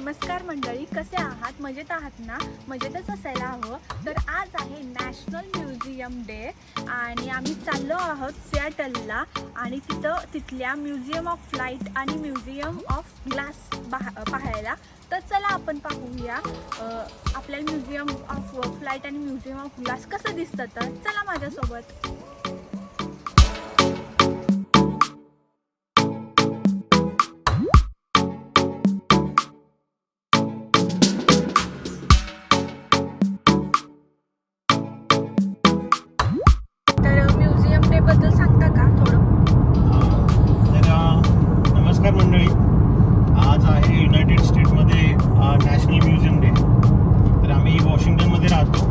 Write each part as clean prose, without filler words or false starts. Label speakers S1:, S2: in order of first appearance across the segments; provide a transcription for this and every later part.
S1: नमस्कार मंडळी, कसे आहात? मजेत आहात ना? मजेतच असायला हवं. तर आज आहे नॅशनल म्युझियम डे आणि आम्ही चाललो आहोत सिॲटलला आणि तिथल्या म्युझियम ऑफ फ्लाईट आणि म्युझियम ऑफ ग्लास पाहायला. तर चला आपण पाहूया आपल्याला म्युझियम ऑफ फ्लाईट आणि म्युझियम ऑफ ग्लास कसं दिसतं. तर चला माझ्यासोबत. बद्दल सांगता का थोडं?
S2: नमस्कार मंडळी, आज आहे युनायटेड स्टेटमध्ये नॅशनल म्युझियम डे. तर आम्ही वॉशिंग्टनमध्ये राहतो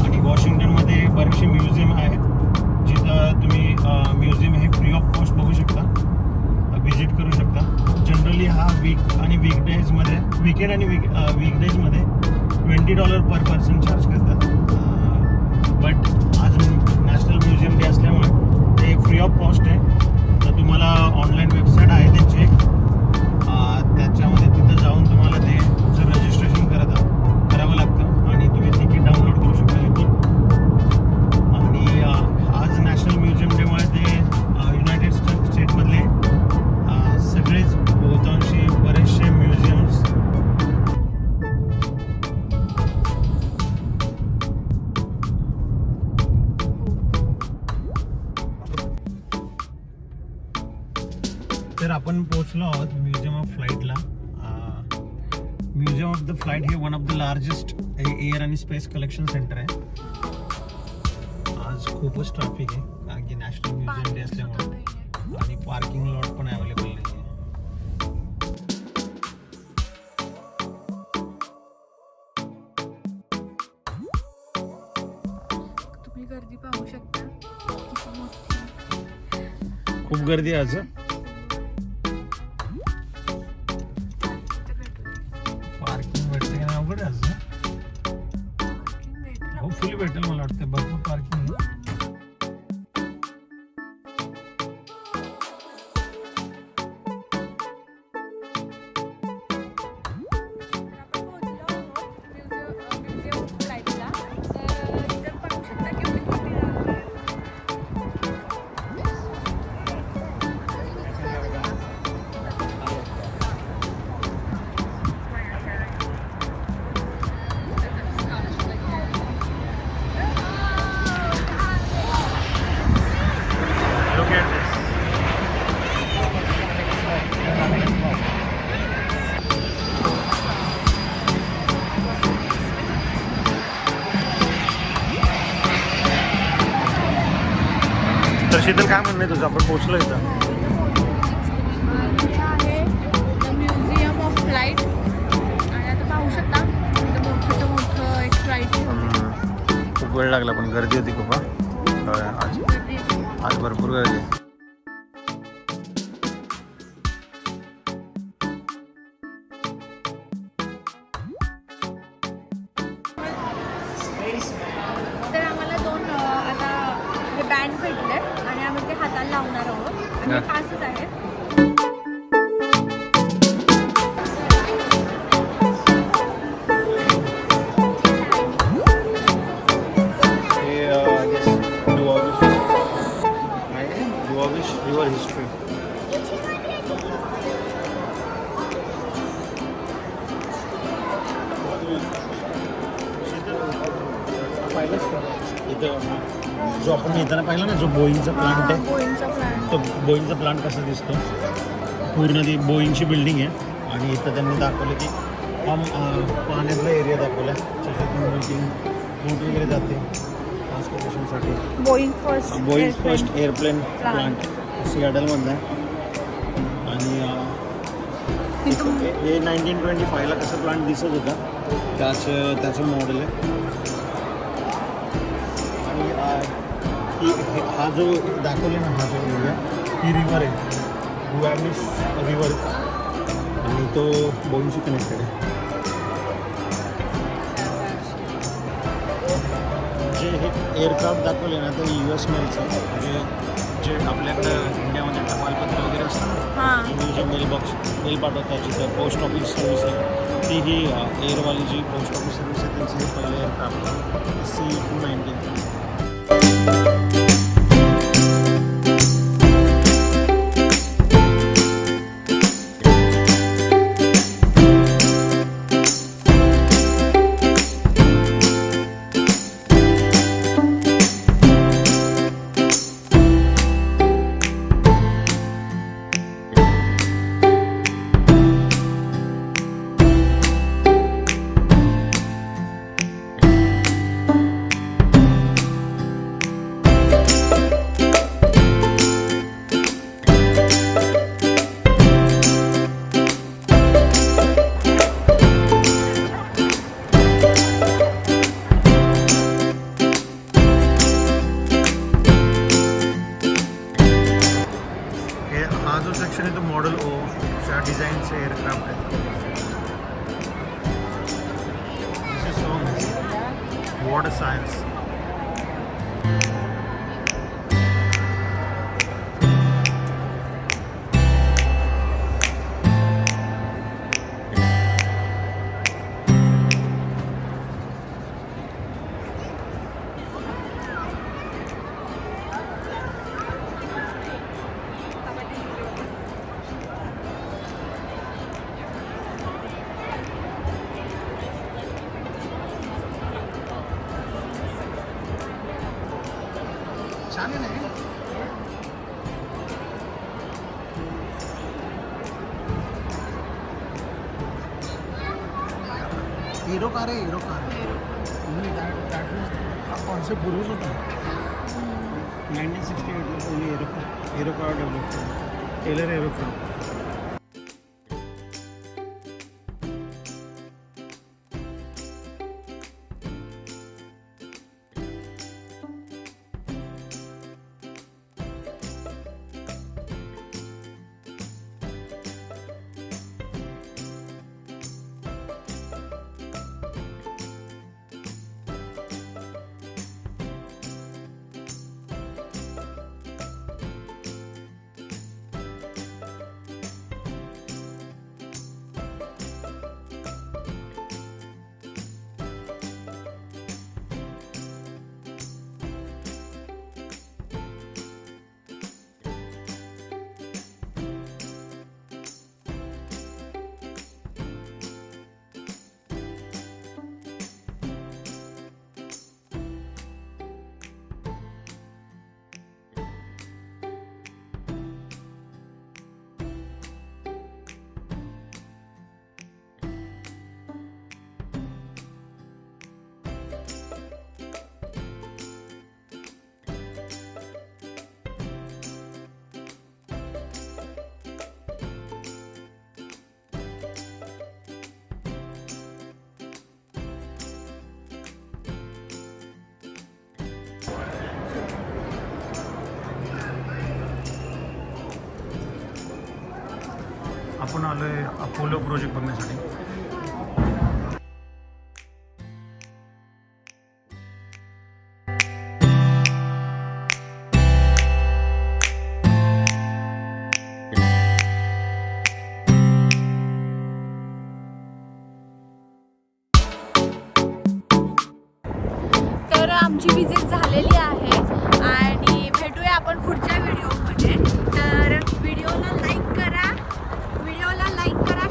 S2: आणि वॉशिंग्टनमध्ये बरेचसे म्युझियम आहेत जिथं तुम्ही म्युझियम हे फ्री ऑफ कॉस्ट बघू शकता, व्हिजिट करू शकता. जनरली हा वीकेंड आणि वीकडेजमध्ये $20 पर पर्सन चार्ज करतात. बट आज नॅशनल म्युझियम डे असल्यामुळे ते फ्री ऑफ कॉस्ट आहे. तर तुम्हाला ऑनलाईन वेबसाईट आहे त्यांची, त्याच्यामध्ये तिथं जाऊन तुम्हाला ते तुमचं रजिस्ट्रेशन करावं लागतं आणि तुम्ही तिकीट डाउनलोड करू शकता इथून. आणि आज नॅशनल म्युझियम डेमुळे ते युनायटेड स्टेटमधले सगळेच बहुतांशी बरेचसे म्युझियम्स तर आपण पोहोचलो आहोत म्युझियम ऑफ फ्लाईटला. म्युझियम ऑफ द फ्लाईट हे one of the largest air आणि स्पेस कलेक्शन सेंटर आहे. आज खूपच ट्रॅफिक आहे कारण की नॅशनल म्युझियम डे असल्यामुळे आणि पार्किंग लॉट पण अवेलेबल नाही आहे.
S1: तुम्ही गर्दी पाहू शकता,
S2: खूप गर्दी आहे आज. होपफुली भेटेल, मला वाटतं भरपूर पार्किंग. तर शीतल, काय म्हणणं आहे तुझं? आपण पोहोचलो इथं.
S1: आहे म्युझियम ऑफ फ्लाईट आणि आता पाहू शकता मोठं एक फ्लाईट.
S2: खूप वेळ लागला पण गर्दी होती खूप. आज भरपूर गर्दी.
S1: तर आम्हाला दोन आता हे बँड भेटले आणि आम्ही ते हाताला लावणार आहोत आणि पासच आहेत.
S2: River history. इथं जो आपण येताना पाहिला ना, जो बोईंगचा प्लांट आहे, तो बोईंगचा प्लांट कसा दिसतो. पूर्ण ती बोईंगची बिल्डिंग आहे आणि इथं त्यांनी दाखवलं की पाण्यातला एरिया दाखवला, त्याच्यातून बोट वगैरे जाते ट्रान्सपोर्टेशनसाठी. बोईंग फर्स्ट एअरप्लेन प्लांट सिॲटलमधला. आणि हे 1925ला कसं प्लांट दिसत होता त्याचं मॉडेल आहे. आणि हा जो दाखवले ना, हा जो एरिया, ही रिव्हर आहे, गुआनिश रिव्हर, आणि तो बोईंगशी कनेक्टेड आहे. जे हे एअरक्राफ्ट दाखवले ना, ते US मेलचं, जे आपल्याकडं इंडियामध्ये टपालपत्र वगैरे असतात, म्युझियम मेल पाठवतात, जिथं पोस्ट ऑफिस सर्व्हिस आहे ती ही एअरवाली जी पोस्ट ऑफिस सर्व्हिस आहे त्यांचं हे पहिलं एअरक्राफ्ट C-290. हा जो सेक्शन आहे तो मॉडेल ओ च्या डिझाईनचे एअरक्राफ्ट आहे. This is so what science. छान आहे ना. हिरो कार आहे. हिरो कार हा कॉन्सेप्ट पूर्वीच होता. 1968ला पहिली हिरो कार डेव्हलप केली. Taylor aeroplane. आपण आलोय अपोलो प्रोजेक्ट बघण्यासाठी.
S1: तर आमची विजिट झालेली आहे आणि भेटूया आपण पुढच्या व्हिडिओमध्ये. तर व्हिडिओला लाईक करा,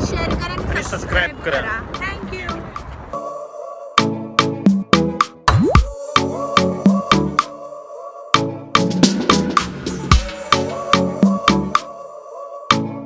S1: शेअर करा आणि सबस्क्राईब करा.